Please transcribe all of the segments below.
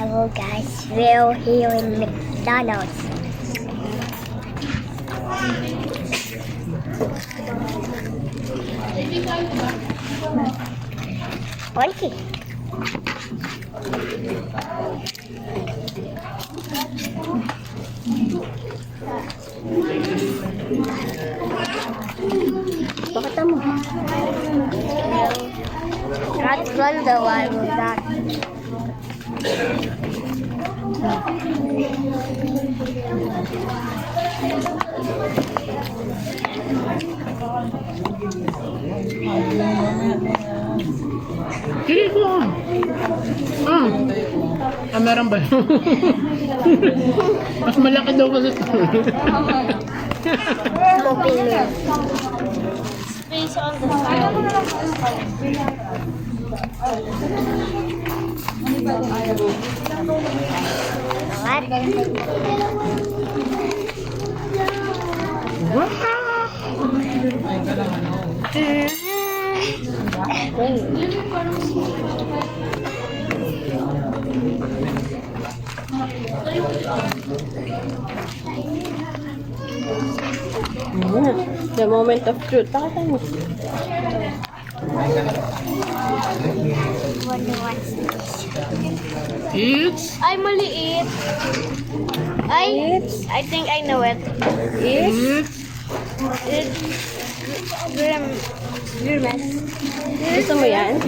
Hello guys, we're here in McDonald's. Monkey. Bakit mo? That's one the one with that. Kili ko. Meron ba? Mas malaki daw kasi ito. Space on the side. The moment of truth. Bakit mo? It's Ay, maliit. Ay, I think I know it. it's It's Grimace. Gusto mo yan?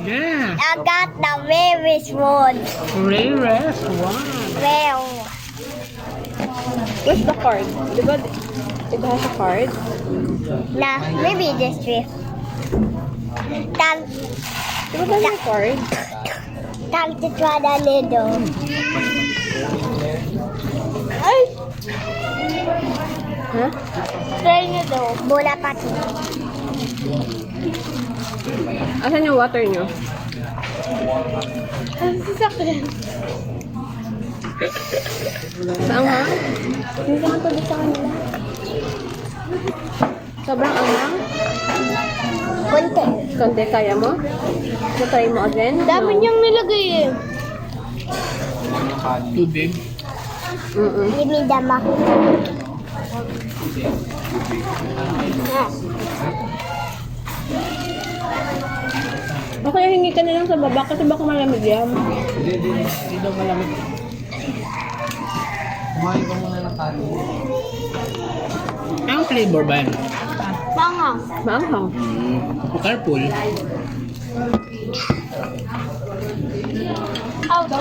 yeah. I got the rarest one. Rarest one. Rare. Where's the card? Diba it has a card? Nah, maybe this trip. Time, Diba ba may card? time to try the little. Ay! Ha? Try nyo daw. Bola pati. Asan yung water nyo? Ang sasakyan. Saan ha? Hindi ka tubig sa kanila. Sobrang anghang? Kunti. Konti, kaya mo? Matry mo again? Dami niyang nilagay eh. Tubig. Dinidama. O kaya hingi ka na lang sa baba kasi baka malamig yan. Hindi daw malamig. Kumain ka muna ng kanin. Ang flavor ba yan? Manghang. Maanghang. Careful. Ouch.